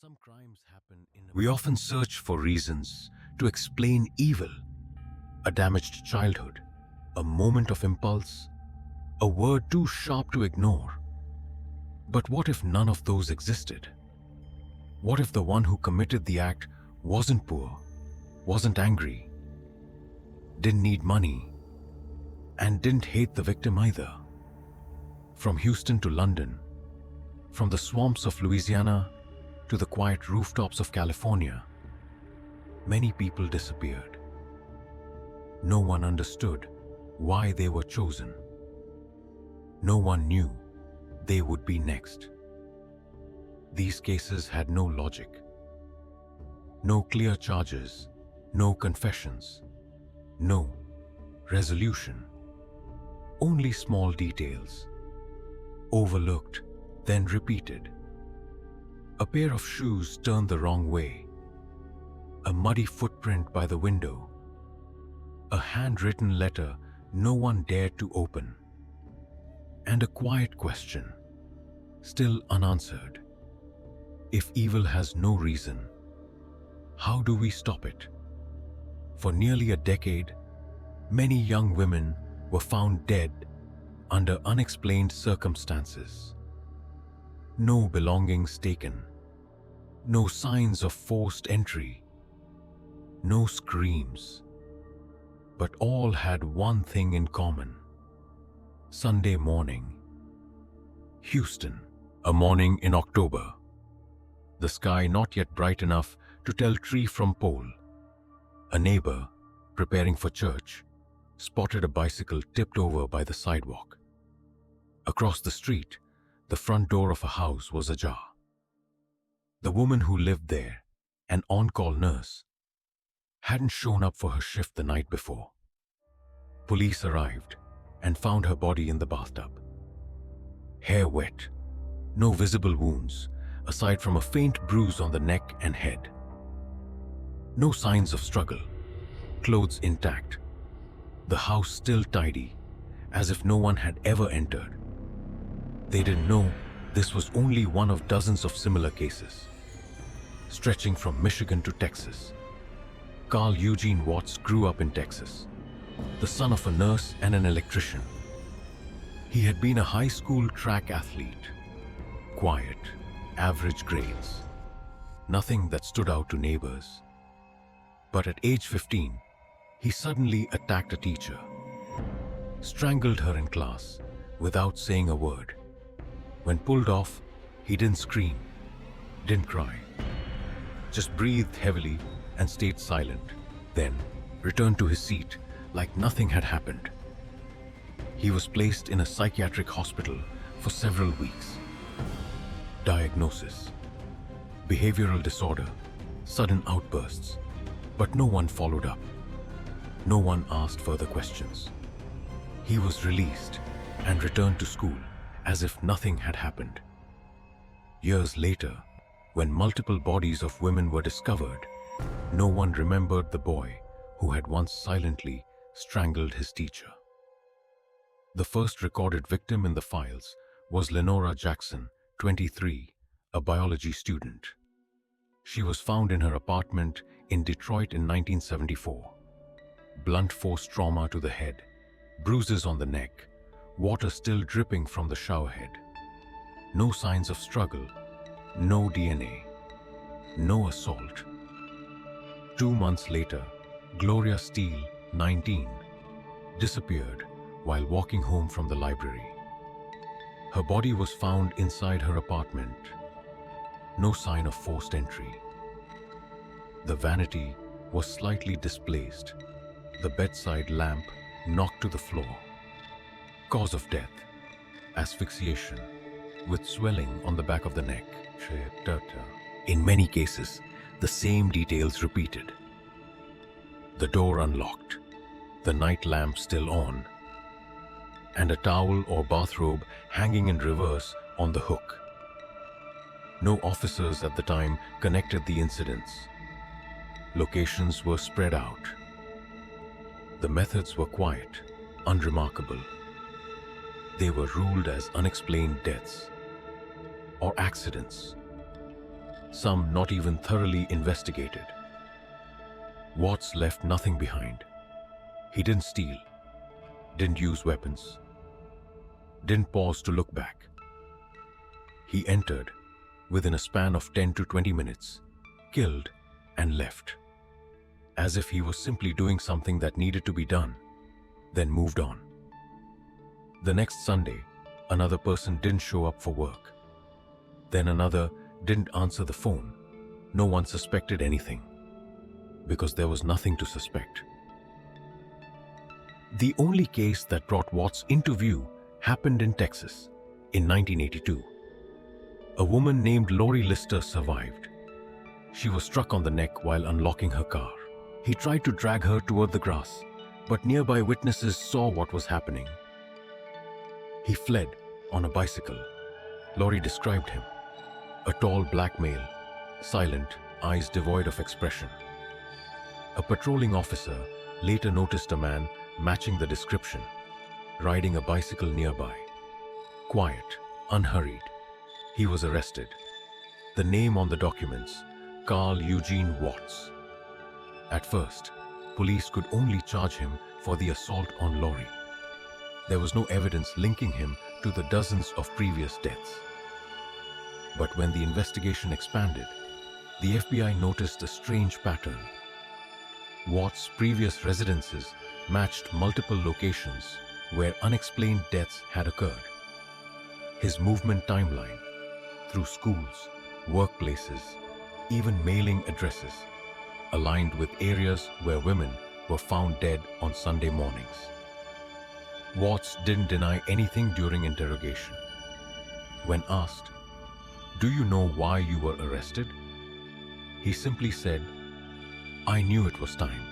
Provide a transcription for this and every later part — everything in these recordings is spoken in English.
Some crimes happen in We often search for reasons to explain evil, a damaged childhood, a moment of impulse, a word too sharp to ignore. But what if none of those existed? What if the one who committed the act wasn't poor, wasn't angry, didn't need money, and didn't hate the victim either? From Houston to London, from the swamps of Louisiana to the quiet rooftops of California, many people disappeared. No one understood why they were chosen. No one knew they would be next. These cases had no logic, no clear charges, no confessions, no resolution, only small details, overlooked, then repeated. A pair of shoes turned the wrong way, a muddy footprint by the window, a handwritten letter no one dared to open, and a quiet question, still unanswered. If evil has no reason, how do we stop it? For nearly a decade, many young women were found dead under unexplained circumstances. No belongings taken, no signs of forced entry, no screams, but all had one thing in common. Sunday morning. Houston, a morning in October. The sky not yet bright enough to tell tree from pole. A neighbor, preparing for church, spotted a bicycle tipped over by the sidewalk. Across the street, the front door of a house was ajar. The woman who lived there, an on-call nurse, hadn't shown up for her shift the night before. Police arrived and found her body in the bathtub. Hair wet, no visible wounds, aside from a faint bruise on the neck and head. No signs of struggle, clothes intact, the house still tidy, as if no one had ever entered. They didn't know this was only one of dozens of similar cases. Stretching from Michigan to Texas, Carl Eugene Watts grew up in Texas, the son of a nurse and an electrician. He had been a high school track athlete, quiet, average grades, nothing that stood out to neighbors. But at age 15, he suddenly attacked a teacher, strangled her in class without saying a word. When pulled off, he didn't scream, didn't cry, just breathed heavily and stayed silent, then returned to his seat like nothing had happened. He was placed in a psychiatric hospital for several weeks. Diagnosis: behavioral disorder, sudden outbursts, but no one followed up. No one asked further questions. He was released and returned to school as if nothing had happened. Years later, when multiple bodies of women were discovered, no one remembered the boy who had once silently strangled his teacher. The first recorded victim in the files was Lenora Jackson, 23, a biology student. She was found in her apartment in Detroit in 1974. Blunt force trauma to the head, bruises on the neck, water still dripping from the showerhead. No signs of struggle, no DNA, no assault. 2 months later, Gloria Steele, 19, disappeared while walking home from the library. Her body was found inside her apartment. No sign of forced entry. The vanity was slightly displaced, the bedside lamp knocked to the floor. Cause of death: asphyxiation, with swelling on the back of the neck. In many cases, the same details repeated. The door unlocked, the night lamp still on, and a towel or bathrobe hanging in reverse on the hook. No officers at the time connected the incidents. Locations were spread out. The methods were quiet, unremarkable. They were ruled as unexplained deaths or accidents. some not even thoroughly investigated. Watts left nothing behind. He didn't steal, didn't use weapons, didn't pause to look back. He entered within a span of 10 to 20 minutes, killed, and left, as if he was simply doing something that needed to be done, then moved on. The next Sunday, another person didn't show up for work. Then another didn't answer the phone. No one suspected anything, because there was nothing to suspect. The only case that brought Watts into view happened in Texas in 1982. A woman named Lori Lister survived. She was struck on the neck while unlocking her car. He tried to drag her toward the grass, but nearby witnesses saw what was happening. He fled on a bicycle. Lori described him: a tall black male, silent, eyes devoid of expression. A patrolling officer later noticed a man matching the description, riding a bicycle nearby. Quiet, unhurried. He was arrested. The name on the documents: Carl Eugene Watts. At first, police could only charge him for the assault on Lori. There was no evidence linking him to the dozens of previous deaths. But when the investigation expanded, the FBI noticed a strange pattern. Watts' previous residences matched multiple locations where unexplained deaths had occurred. His movement timeline, through schools, workplaces, even mailing addresses, aligned with areas where women were found dead on Sunday mornings. Watts didn't deny anything during interrogation. When asked, "Do you know why you were arrested?" he simply said, "I knew it was time."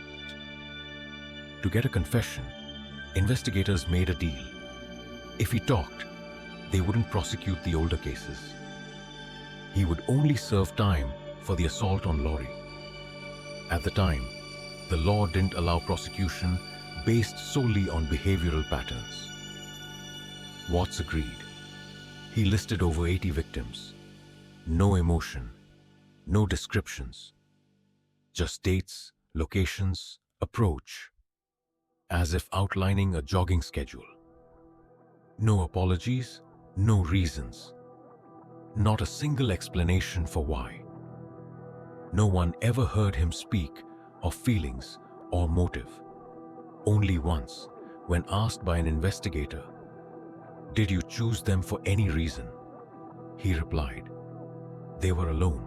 To get a confession, investigators made a deal. If he talked, they wouldn't prosecute the older cases. He would only serve time for the assault on Lori. At the time, the law didn't allow prosecution based solely on behavioral patterns. Watts agreed. He listed over 80 victims. No emotion, no descriptions, just dates, locations, approach, as if outlining a jogging schedule. No apologies, no reasons, not a single explanation for why. No one ever heard him speak of feelings or motive. Only once, when asked by an investigator, "Did you choose them for any reason?" he replied, "They were alone."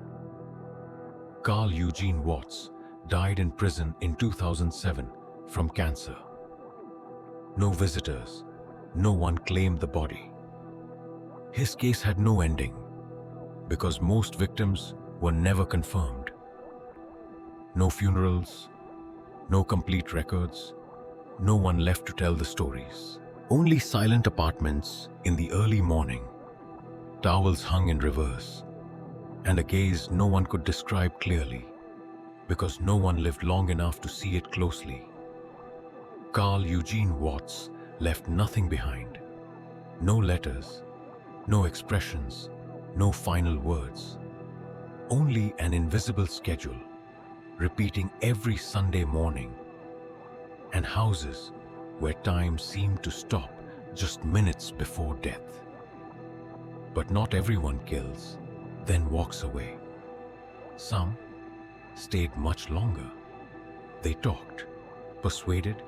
Carl Eugene Watts died in prison in 2007 from cancer. No visitors, no one claimed the body. His case had no ending, because most victims were never confirmed. No funerals, no complete records, no one left to tell the stories. Only silent apartments in the early morning, towels hung in reverse, and a gaze no one could describe clearly, because no one lived long enough to see it closely. Carl Eugene Watts left nothing behind. No letters, no expressions, no final words. Only an invisible schedule, repeating every Sunday morning, and houses where time seemed to stop just minutes before death. But not everyone kills, then walks away. Some stayed much longer. They talked, persuaded,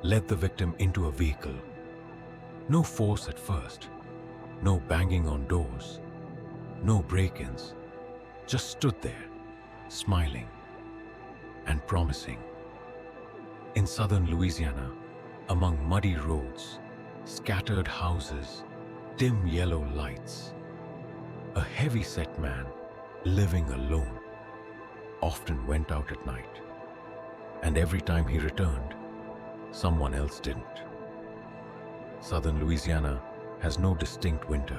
led the victim into a vehicle. No force at first, no banging on doors, no break-ins, just stood there, smiling and promising. In southern Louisiana, among muddy roads, scattered houses, dim yellow lights, a heavy-set man living alone often went out at night, and every time he returned, someone else didn't. Southern Louisiana has no distinct winter,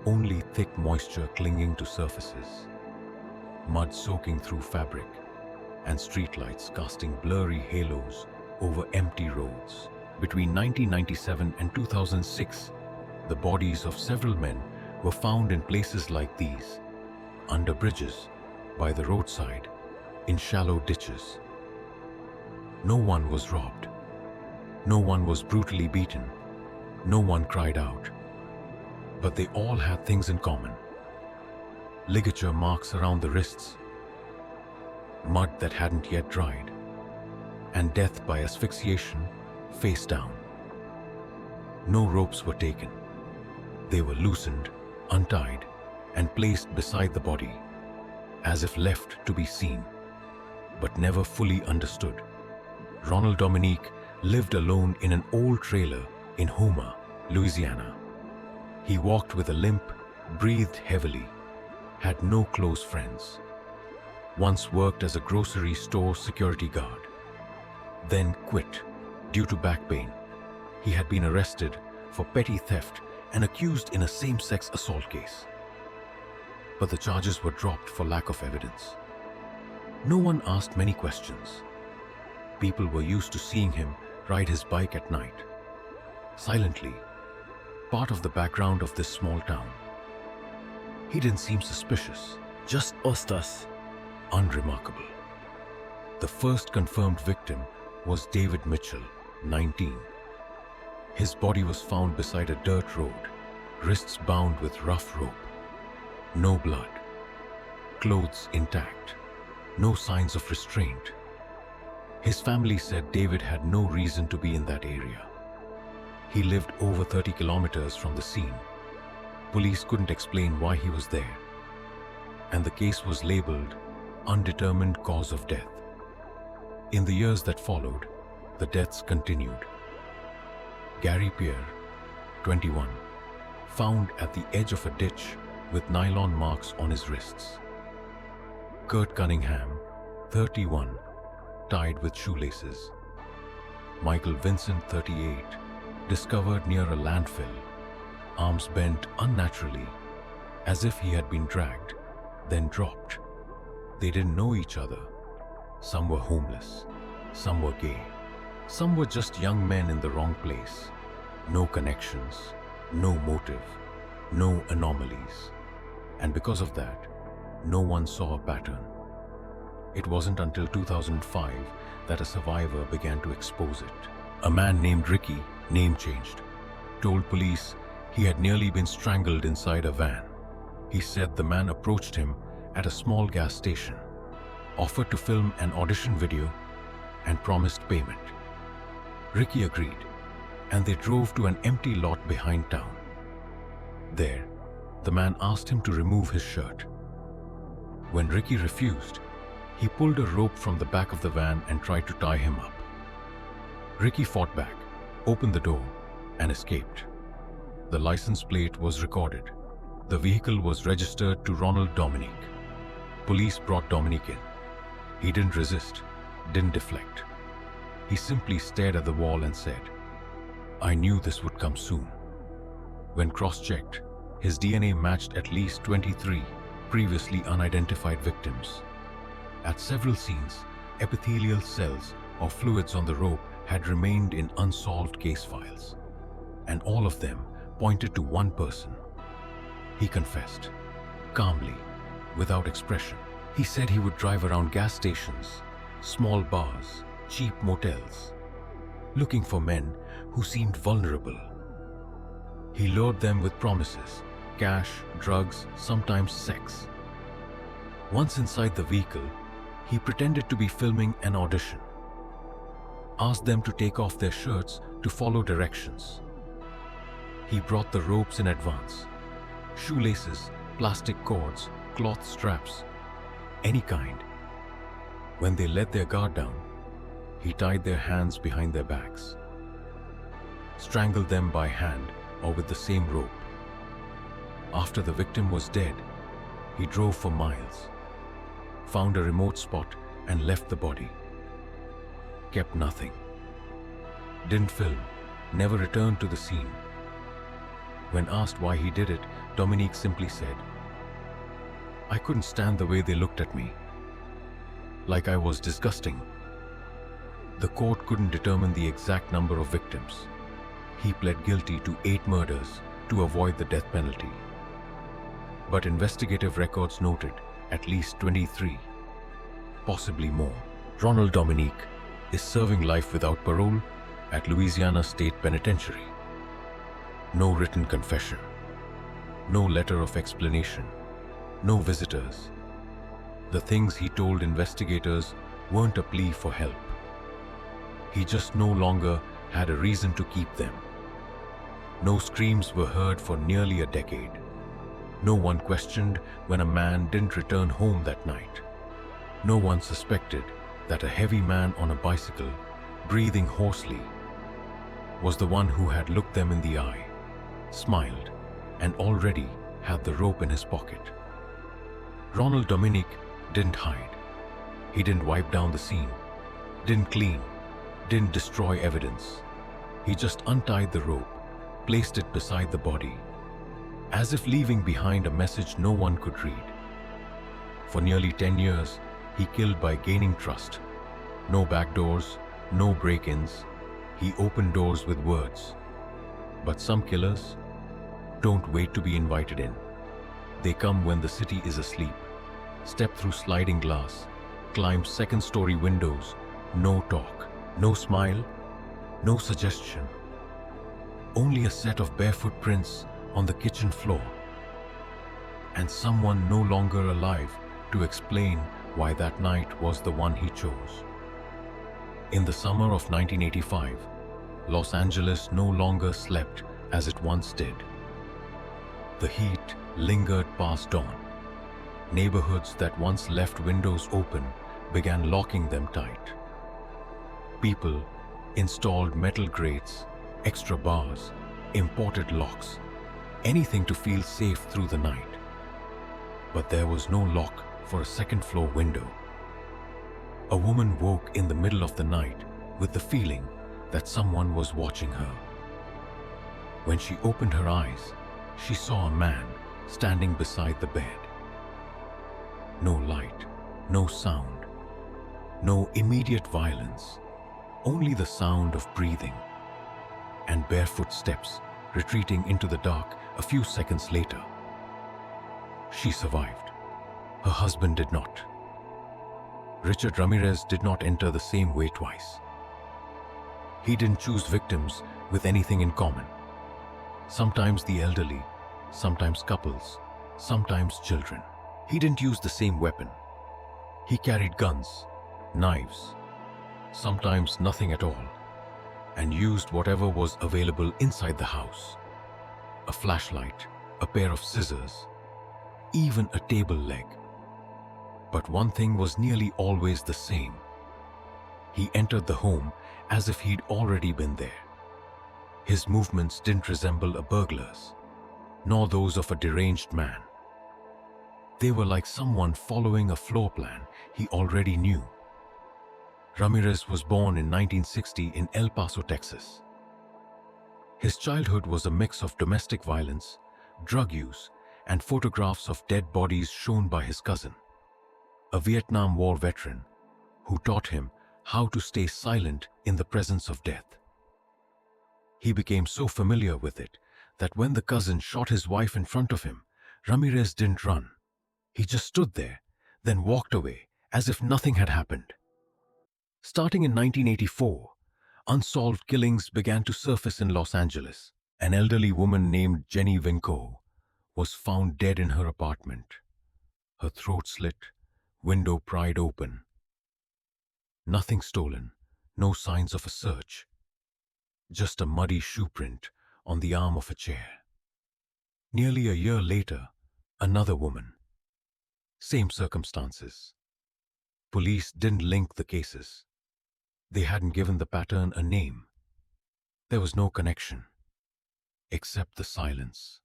only thick moisture clinging to surfaces, mud soaking through fabric, and streetlights casting blurry halos over empty roads. Between 1997 and 2006, the bodies of several men were found in places like these, under bridges, by the roadside, in shallow ditches. No one was robbed. No one was brutally beaten. No one cried out. But they all had things in common. Ligature marks around the wrists, mud that hadn't yet dried, and death by asphyxiation face down. No ropes were taken. They were loosened, untied, and placed beside the body, as if left to be seen, but never fully understood. Ronald Dominique lived alone in an old trailer in Houma, Louisiana. He walked with a limp, breathed heavily, had no close friends. Once worked as a grocery store security guard. Then quit due to back pain. He had been arrested for petty theft and accused in a same-sex assault case. But the charges were dropped for lack of evidence. No one asked many questions. People were used to seeing him ride his bike at night, silently, part of the background of this small town. He didn't seem suspicious, just Ostas, unremarkable. The first confirmed victim was David Mitchell, 19. His body was found beside a dirt road, wrists bound with rough rope. No blood, clothes intact, no signs of restraint. His family said David had no reason to be in that area. He lived over 30 kilometers from the scene. Police couldn't explain why he was there, and the case was labeled undetermined cause of death. In the years that followed, the deaths continued. Gary Pierre, 21, found at the edge of a ditch with nylon marks on his wrists. Kurt Cunningham, 31, tied with shoelaces. Michael Vincent, 38, discovered near a landfill, arms bent unnaturally, as if he had been dragged, then dropped. They didn't know each other. Some were homeless, some were gay, some were just young men in the wrong place. No connections, no motive, no anomalies. And because of that, no one saw a pattern. It wasn't until 2005 that a survivor began to expose it. A man named Ricky, name changed, told police he had nearly been strangled inside a van. He said the man approached him at a small gas station, offered to film an audition video, and promised payment. Ricky agreed, and they drove to an empty lot behind town. There, the man asked him to remove his shirt. When Ricky refused, he pulled a rope from the back of the van and tried to tie him up. Ricky fought back, opened the door, and escaped. The license plate was recorded. The vehicle was registered to Ronald Dominique. Police brought Dominique in. He didn't resist, didn't deflect. He simply stared at the wall and said, "I knew this would come soon." When cross-checked, his DNA matched at least 23 previously unidentified victims. At several scenes, epithelial cells or fluids on the rope had remained in unsolved case files, and all of them pointed to one person. He confessed, calmly, without expression. He said he would drive around gas stations, small bars, cheap motels, looking for men who seemed vulnerable. He lured them with promises, cash, drugs, sometimes sex. Once inside the vehicle, he pretended to be filming an audition, asked them to take off their shirts to follow directions. He brought the ropes in advance, shoelaces, plastic cords, cloth straps, any kind. When they let their guard down, he tied their hands behind their backs, strangled them by hand or with the same rope. After the victim was dead, he drove for miles, found a remote spot and left the body. Kept nothing. Didn't film, never returned to the scene. When asked why he did it, Dominique simply said, "I couldn't stand the way they looked at me. Like I was disgusting." The court couldn't determine the exact number of victims. He pled guilty to 8 murders to avoid the death penalty. but investigative records noted at least 23, possibly more. Ronald Dominique is serving life without parole at Louisiana State Penitentiary. No written confession, no letter of explanation, no visitors. The things he told investigators weren't a plea for help. He just no longer had a reason to keep them. No screams were heard for nearly a decade. No one questioned when a man didn't return home that night. No one suspected that a heavy man on a bicycle, breathing hoarsely, was the one who had looked them in the eye, smiled, and already had the rope in his pocket. Ronald Dominique didn't hide. He didn't wipe down the scene, didn't clean, didn't destroy evidence. He just untied the rope, placed it beside the body, as if leaving behind a message no one could read. For nearly 10 years, he killed by gaining trust. No backdoors, no break-ins. He opened doors with words. But some killers don't wait to be invited in. They come when the city is asleep, step through sliding glass, climb second-story windows. No talk, no smile, no suggestion. Only a set of bare footprints on the kitchen floor, and someone no longer alive to explain why that night was the one he chose. In the summer of 1985, Los Angeles no longer slept as it once did. The heat lingered past dawn. Neighborhoods that once left windows open began locking them tight. People installed metal grates, extra bars, imported locks, anything to feel safe through the night. But there was no lock for a second-floor window. A woman woke in the middle of the night with the feeling that someone was watching her. When she opened her eyes, she saw a man standing beside the bed. No light, no sound, no immediate violence, only the sound of breathing and barefoot steps retreating into the dark a few seconds later. She survived. Her husband did not. Richard Ramirez did not enter the same way twice. He didn't choose victims with anything in common. Sometimes the elderly, sometimes couples, sometimes children. He didn't use the same weapon. He carried guns, knives, sometimes nothing at all, and used whatever was available inside the house. A flashlight, a pair of scissors, even a table leg. But one thing was nearly always the same. He entered the home as if he'd already been there. His movements didn't resemble a burglar's, nor those of a deranged man. They were like someone following a floor plan he already knew. Ramirez was born in 1960 in El Paso, Texas. His childhood was a mix of domestic violence, drug use, and photographs of dead bodies shown by his cousin, a Vietnam War veteran who taught him how to stay silent in the presence of death. He became so familiar with it that when the cousin shot his wife in front of him, Ramirez didn't run. He just stood there, then walked away as if nothing had happened. Starting in 1984, unsolved killings began to surface in Los Angeles. An elderly woman named Jenny Vinco was found dead in her apartment, her throat slit, window pried open. Nothing stolen, no signs of a search, just a muddy shoe print on the arm of a chair. Nearly a year later, another woman. Same circumstances. Police didn't link the cases. They hadn't given the pattern a name. There was no connection, except the silence.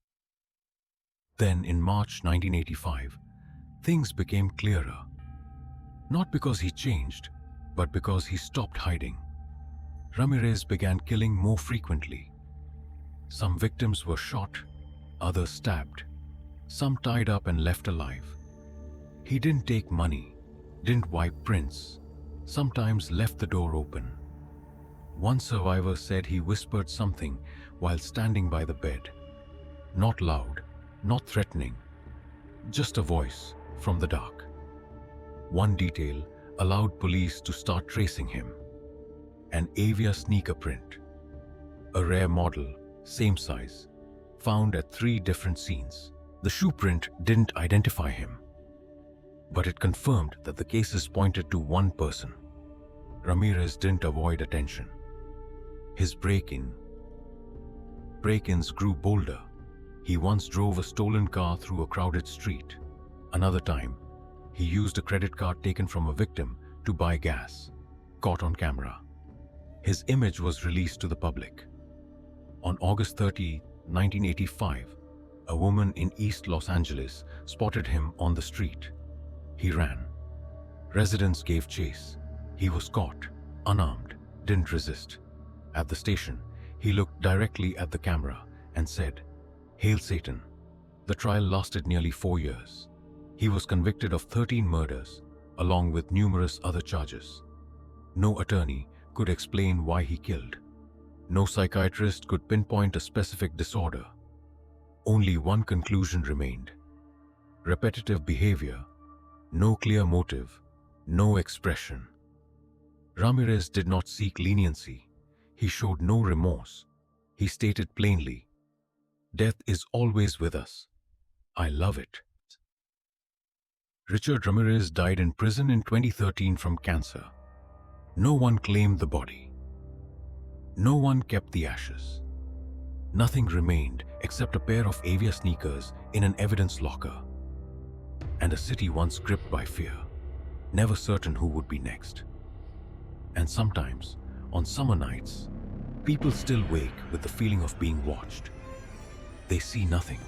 Then, in March 1985, things became clearer. Not because he changed, but because he stopped hiding. Ramirez began killing more frequently. Some victims were shot, others stabbed, some tied up and left alive. He didn't take money, didn't wipe prints, sometimes left the door open. One survivor said he whispered something while standing by the bed. Not loud, not threatening, Just a voice from the dark. One detail allowed police to start tracing him. An Avia sneaker print. A rare model, same size, found at 3 different scenes. The shoe print didn't identify him, but it confirmed that the cases pointed to one person. Ramirez didn't avoid attention. His break-ins grew bolder. He once drove a stolen car through a crowded street. Another time, he used a credit card taken from a victim to buy gas, caught on camera. His image was released to the public. On August 30, 1985, a woman in East Los Angeles spotted him on the street. He ran. Residents gave chase. He was caught, unarmed, didn't resist. At the station, he looked directly at the camera and said, "Hail Satan." The trial lasted nearly 4 years. He was convicted of 13 murders, along with numerous other charges. No attorney could explain why he killed. No psychiatrist could pinpoint a specific disorder. Only one conclusion remained: repetitive behavior, no clear motive, no expression. Ramirez did not seek leniency. He showed no remorse. He stated plainly, "Death is always with us. I love it." Richard Ramirez died in prison in 2013 from cancer. No one claimed the body. No one kept the ashes. Nothing remained except a pair of Avia sneakers in an evidence locker. And a city once gripped by fear, never certain who would be next. And sometimes, on summer nights, people still wake with the feeling of being watched. They see nothing,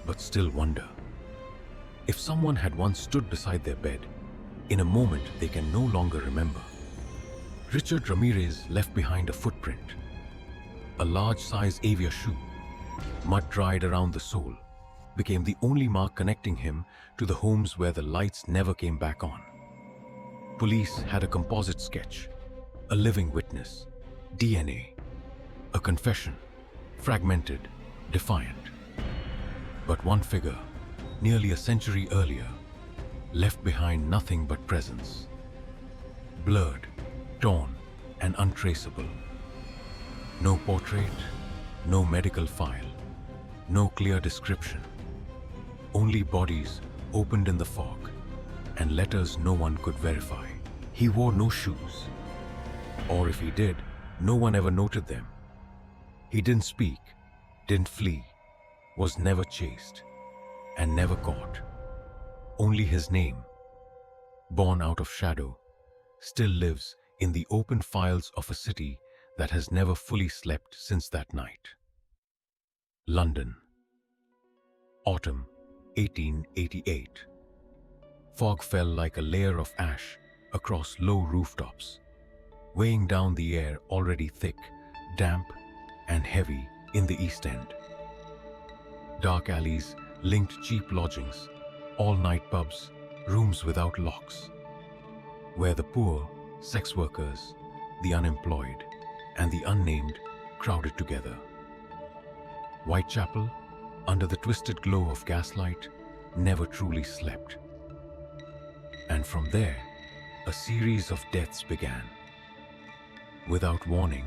but still wonder. If someone had once stood beside their bed, in a moment they can no longer remember. Richard Ramirez left behind a footprint. A large-size Avia shoe, mud dried around the sole, became the only mark connecting him to the homes where the lights never came back on. Police had a composite sketch, a living witness, DNA, a confession, fragmented, defiant. But one figure, nearly a century earlier, left behind nothing but presence. Blurred, torn, and untraceable. No portrait, no medical file, no clear description. Only bodies opened in the fog, and letters no one could verify. He wore no shoes, or if he did, no one ever noted them. He didn't speak, didn't flee, was never chased, and never caught. Only his name, born out of shadow, still lives in the open files of a city that has never fully slept since that night. London. Autumn 1888. Fog fell like a layer of ash across low rooftops, weighing down the air already thick, damp, and heavy in the East End. Dark alleys linked cheap lodgings, all-night pubs, rooms without locks, where the poor, sex workers, the unemployed, and the unnamed crowded together. Whitechapel, under the twisted glow of gaslight, never truly slept. And from there, a series of deaths began. Without warning,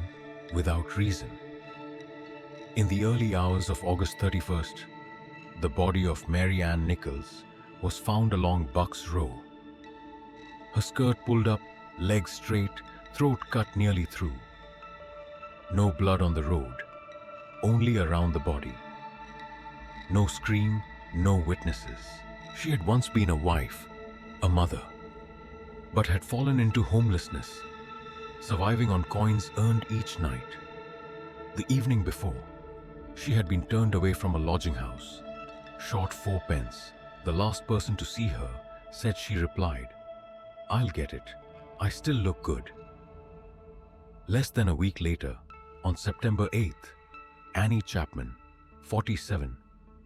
without reason. In the early hours of August 31st, the body of Mary Ann Nichols was found along Bucks Row. Her skirt pulled up, legs straight, throat cut nearly through. No blood on the road, only around the body. No scream, no witnesses. She had once been a wife, a mother, but had fallen into homelessness, surviving on coins earned each night. The evening before, she had been turned away from a lodging house, short 4 pence. The last person to see her said she replied, "I'll get it. I still look good." Less than a week later, on September 8th, Annie Chapman, 47,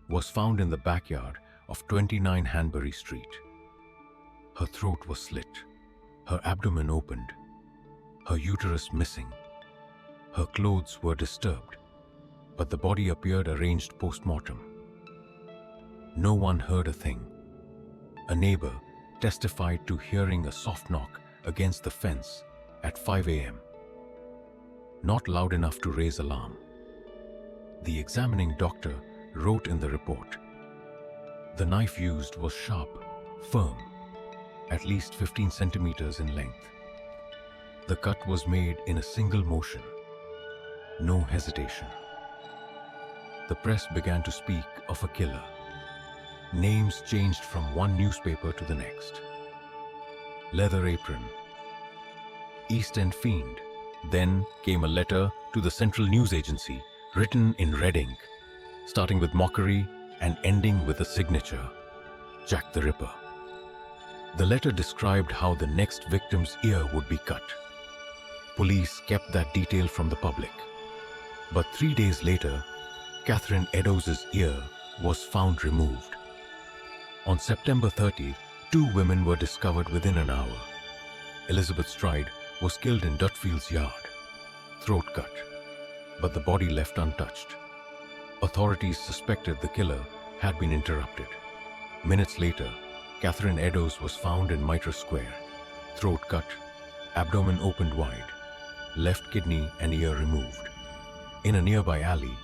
was found in the backyard of 29 Hanbury Street. Her throat was slit, her abdomen opened, her uterus missing. Her clothes were disturbed, but the body appeared arranged post-mortem. No one heard a thing. A neighbor testified to hearing a soft knock against the fence at 5 a.m. Not loud enough to raise alarm. The examining doctor wrote in the report, "The knife used was sharp, firm, at least 15 centimeters in length. The cut was made in a single motion. No hesitation." The press began to speak of a killer. Names changed from one newspaper to the next. Leather Apron, East End Fiend. Then came a letter to the Central News Agency, written in red ink, starting with mockery and ending with a signature, Jack the Ripper. The letter described how the next victim's ear would be cut. Police kept that detail from the public. But 3 days later, Catherine Eddowes' ear was found removed. On September 30, 2 women were discovered within an hour. Elizabeth Stride was killed in Dutfield's yard, throat cut, but the body left untouched. Authorities suspected the killer had been interrupted. Minutes later, Catherine Eddowes was found in Mitre Square, throat cut, abdomen opened wide, left kidney and ear removed. In a nearby alley,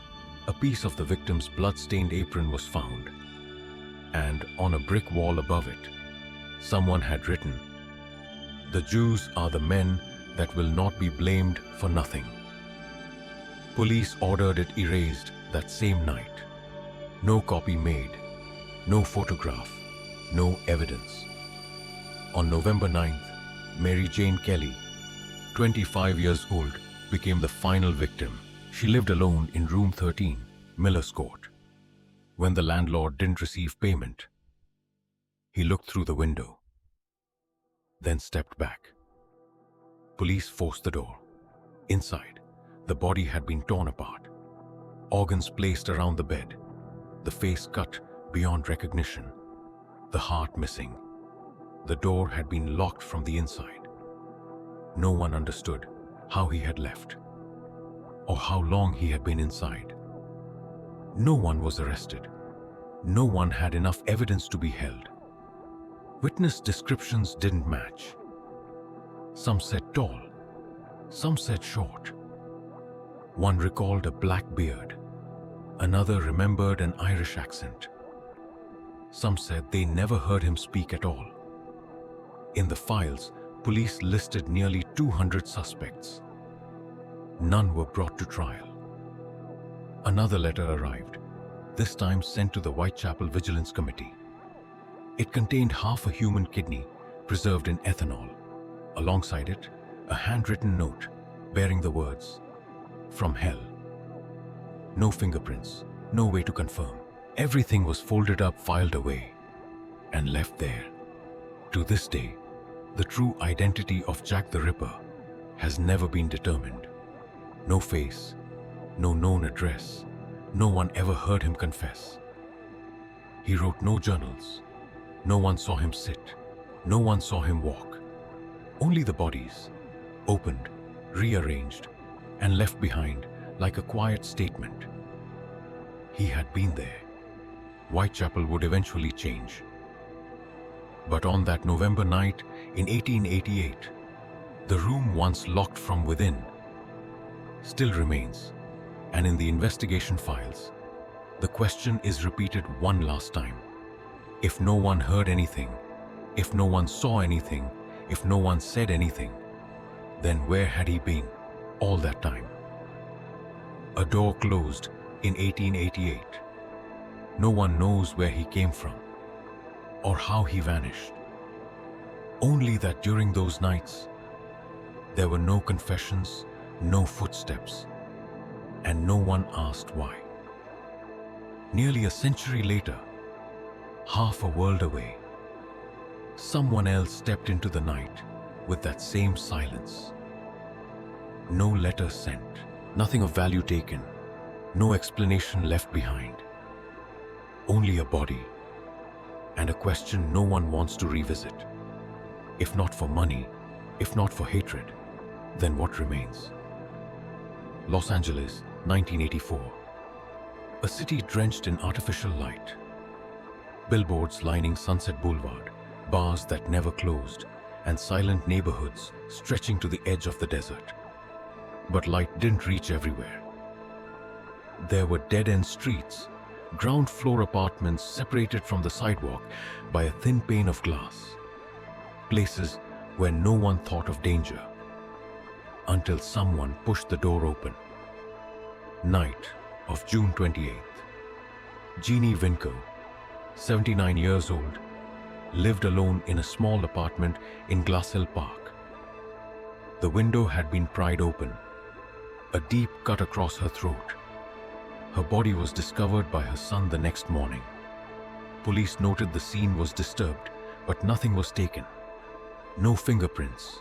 a piece of the victim's blood-stained apron was found, and on a brick wall above it, someone had written, "The Jews are the men that will not be blamed for nothing." Police ordered it erased that same night. No copy made, no photograph, no evidence. On November 9th, Mary Jane Kelly, 25 years old, became the final victim. She lived alone in room 13, Miller's Court. When the landlord didn't receive payment, he looked through the window, then stepped back. Police forced the door. Inside, the body had been torn apart, organs placed around the bed, the face cut beyond recognition, the heart missing. The door had been locked from the inside. No one understood how he had left, or how long he had been inside. No one was arrested. No one had enough evidence to be held. Witness descriptions didn't match. Some said tall, some said short. One recalled a black beard. Another remembered an Irish accent. Some said they never heard him speak at all. In the files, police listed nearly 200 suspects. None were brought to trial. Another letter arrived, this time sent to the Whitechapel Vigilance Committee. It contained half a human kidney preserved in ethanol. Alongside it, a handwritten note bearing the words, "From hell." No fingerprints, no way to confirm. Everything was folded up, filed away, and left there. To this day, the true identity of Jack the Ripper has never been determined. No face, no known address, no one ever heard him confess. He wrote no journals. No one saw him sit. No one saw him walk. Only the bodies, opened, rearranged, and left behind like a quiet statement. He had been there. Whitechapel would eventually change. But on that November night in 1888, the room once locked from within still remains. And in the investigation files, the question is repeated one last time. If no one heard anything, if no one saw anything, if no one said anything, then where had he been all that time? A door closed in 1888. No one knows where he came from or how he vanished. Only that during those nights, there were no confessions, no footsteps, and no one asked why. Nearly a century later, half a world away, someone else stepped into the night with that same silence. No letter sent, nothing of value taken, no explanation left behind. Only a body, and a question no one wants to revisit. If not for money, if not for hatred, then what remains? Los Angeles, 1984. A city drenched in artificial light. Billboards lining Sunset Boulevard, bars that never closed, and silent neighborhoods stretching to the edge of the desert. But light didn't reach everywhere. There were dead-end streets, ground-floor apartments separated from the sidewalk by a thin pane of glass. Places where no one thought of danger, until someone pushed the door open. Night of June 28th. Jeannie Vinco, 79 years old, lived alone in a small apartment in Glass Hill Park. The window had been pried open, a deep cut across her throat. Her body was discovered by her son the next morning. Police noted the scene was disturbed, but nothing was taken. No fingerprints,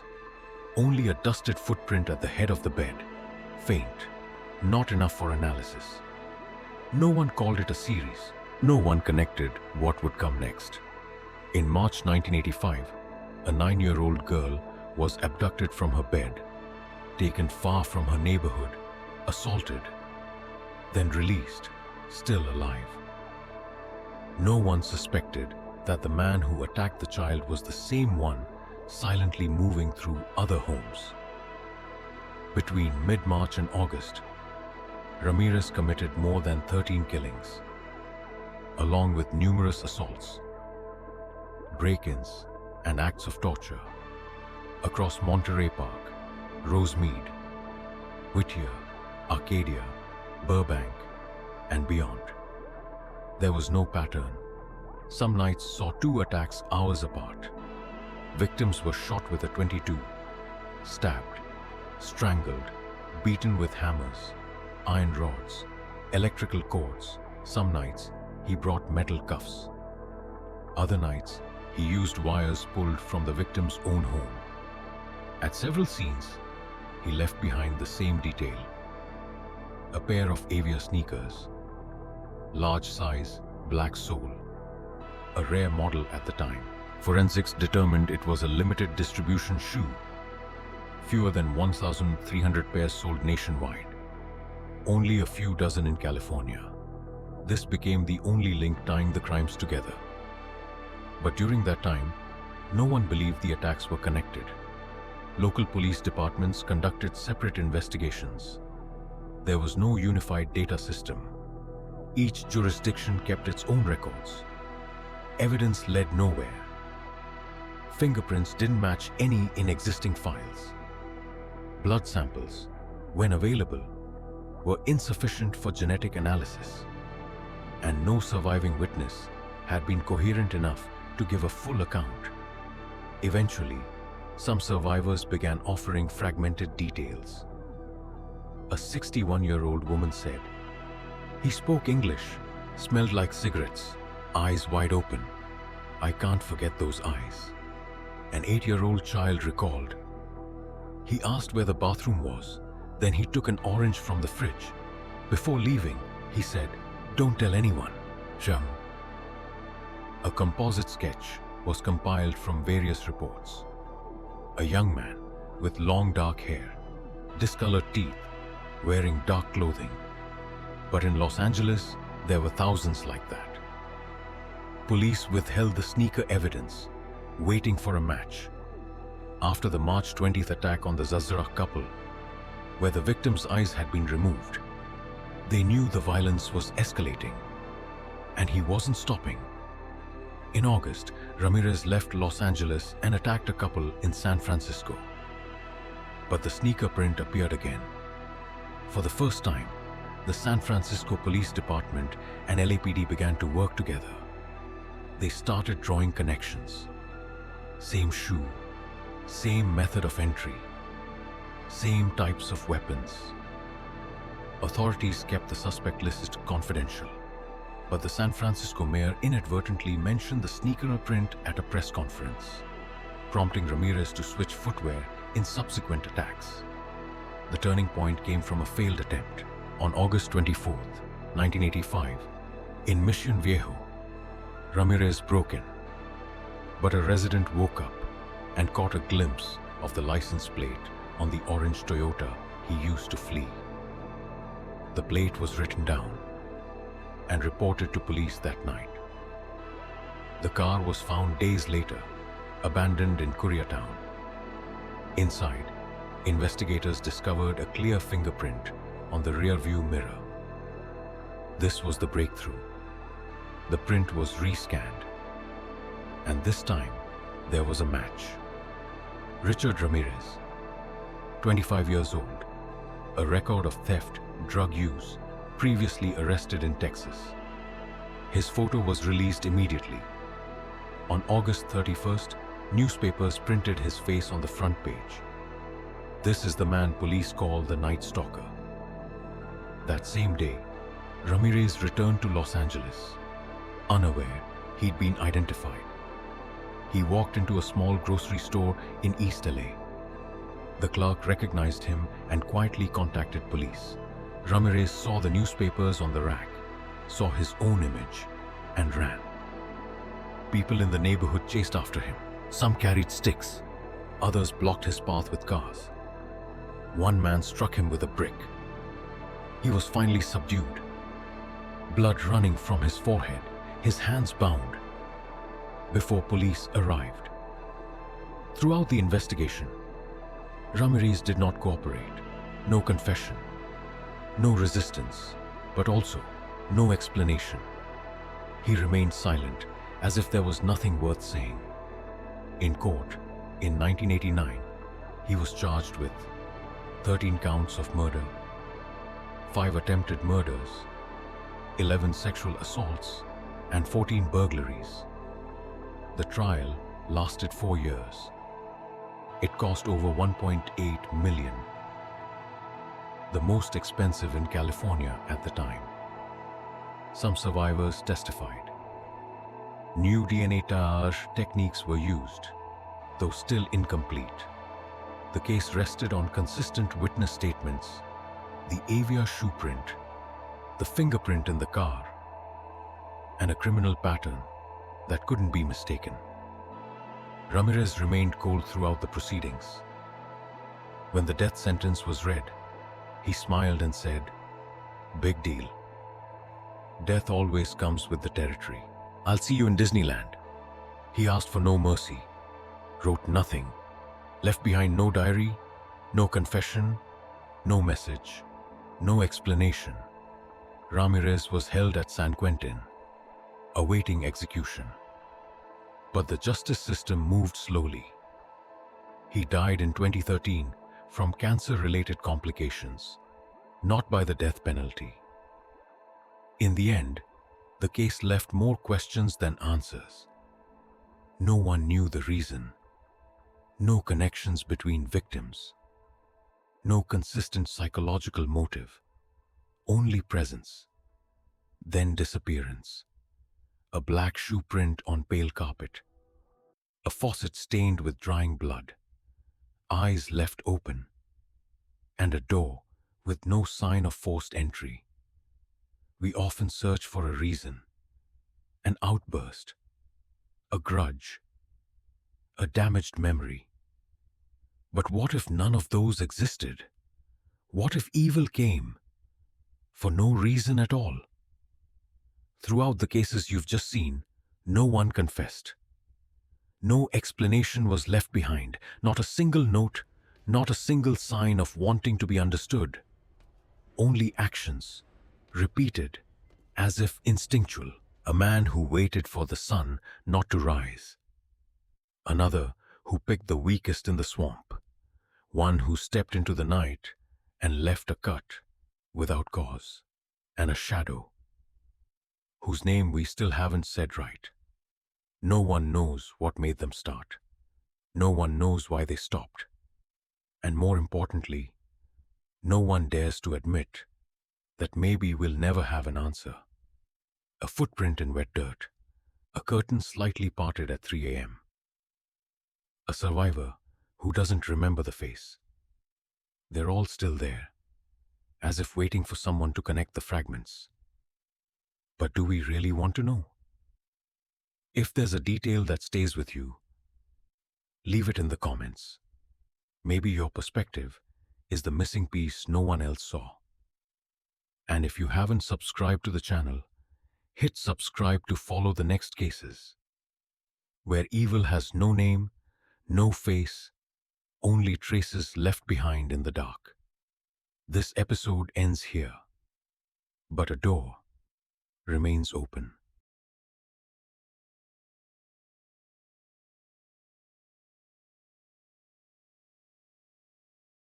only a dusted footprint at the head of the bed. Faint, not enough for analysis. No one called it a series. No one connected what would come next. In March 1985, a 9-year-old girl was abducted from her bed, taken far from her neighborhood, assaulted, then released, still alive. No one suspected that the man who attacked the child was the same one silently moving through other homes. Between mid-March and August, Ramirez committed more than 13 killings, along with numerous assaults, break-ins, and acts of torture across Monterey Park, Rosemead, Whittier, Arcadia, Burbank, and beyond. There was no pattern. Some nights saw 2 attacks hours apart. Victims were shot with a .22, stabbed, strangled, beaten with hammers, iron rods, electrical cords. Some nights, he brought metal cuffs. Other nights, he used wires pulled from the victim's own home. At several scenes, he left behind the same detail: a pair of Avia sneakers, large size, black sole, a rare model at the time. Forensics determined it was a limited distribution shoe. Fewer than 1,300 pairs sold nationwide, only a few dozen in California. This became the only link tying the crimes together. But during that time, no one believed the attacks were connected. Local police departments conducted separate investigations. There was no unified data system. Each jurisdiction kept its own records. Evidence led nowhere. Fingerprints didn't match any in existing files. Blood samples, when available, were insufficient for genetic analysis, and no surviving witness had been coherent enough to give a full account. Eventually, some survivors began offering fragmented details. A 61-year-old woman said, "He spoke English, smelled like cigarettes, eyes wide open. I can't forget those eyes." An 8-year-old child recalled, "He asked where the bathroom was, then he took an orange from the fridge. Before leaving, he said, 'Don't tell anyone, Jam.'" A composite sketch was compiled from various reports. A young man with long dark hair, discolored teeth, wearing dark clothing. But in Los Angeles, there were thousands like that. Police withheld the sneaker evidence, waiting for a match. After the March 20th attack on the Zazzara couple, where the victim's eyes had been removed, they knew the violence was escalating, and he wasn't stopping. In August, Ramirez left Los Angeles and attacked a couple in San Francisco. But the sneaker print appeared again. For the first time, the San Francisco Police Department and LAPD began to work together. They started drawing connections. Same shoe, same method of entry, same types of weapons. Authorities kept the suspect list confidential, but the San Francisco mayor inadvertently mentioned the sneaker print at a press conference, prompting Ramirez to switch footwear in subsequent attacks. The turning point came from a failed attempt. On August 24th, 1985, in Mission Viejo, Ramirez broke in, but a resident woke up and caught a glimpse of the license plate on the orange Toyota he used to flee. The plate was written down and reported to police that night. The car was found days later, abandoned in Koreatown. Inside, investigators discovered a clear fingerprint on the rearview mirror. This was the breakthrough. The print was rescanned, and this time there was a match. Richard Ramirez, 25 years old, a record of theft, drug use, previously arrested in Texas. His photo was released immediately. On August 31st, newspapers printed his face on the front page. This is the man police call the Night Stalker. That same day, Ramirez returned to Los Angeles. Unaware he'd been identified. He walked into a small grocery store in East LA. The clerk recognized him and quietly contacted police. Ramirez saw the newspapers on the rack, saw his own image, and ran. People in the neighborhood chased after him. Some carried sticks. Others blocked his path with cars. One man struck him with a brick. He was finally subdued. Blood running from his forehead, his hands bound, before police arrived. Throughout the investigation, Ramirez did not cooperate. No confession, no resistance, but also no explanation. He remained silent, as if there was nothing worth saying. In court, in 1989, he was charged with 13 counts of murder, 5 attempted murders, 11 sexual assaults, and 14 burglaries. The trial lasted 4 years. It cost over $1.8 million, the most expensive in California at the time. Some survivors testified. New DNA triage techniques were used, though still incomplete. The case rested on consistent witness statements, the Avia shoe print, the fingerprint in the car, and a criminal pattern that couldn't be mistaken. Ramirez remained cold throughout the proceedings. When the death sentence was read, he smiled and said, "Big deal. Death always comes with the territory. I'll see you in Disneyland." He asked for no mercy, wrote nothing, left behind no diary, no confession, no message, no explanation. Ramirez was held at San Quentin, awaiting execution. But the justice system moved slowly. He died in 2013 from cancer-related complications, not by the death penalty. In the end, the case left more questions than answers. No one knew the reason. No connections between victims. No consistent psychological motive. Only presence. Then disappearance. A black shoe print on pale carpet. A faucet stained with drying blood. Eyes left open. And a door with no sign of forced entry. We often search for a reason, an outburst, a grudge, a damaged memory. But what if none of those existed? What if evil came for no reason at all? Throughout the cases you've just seen, no one confessed. No explanation was left behind, not a single note, not a single sign of wanting to be understood. Only actions, repeated, as if instinctual. A man who waited for the sun not to rise. Another who picked the weakest in the swamp. One who stepped into the night and left a cut without cause. And a shadow, whose name we still haven't said right. No one knows what made them start. No one knows why they stopped. And more importantly, no one dares to admit that maybe we'll never have an answer. A footprint in wet dirt. A curtain slightly parted at 3 a.m. A survivor who doesn't remember the face. They're all still there, as if waiting for someone to connect the fragments. But do we really want to know? If there's a detail that stays with you, leave it in the comments. Maybe your perspective is the missing piece no one else saw. And if you haven't subscribed to the channel, hit subscribe to follow the next cases. where evil has no name, no face, only traces left behind in the dark. This episode ends here, but a door remains open.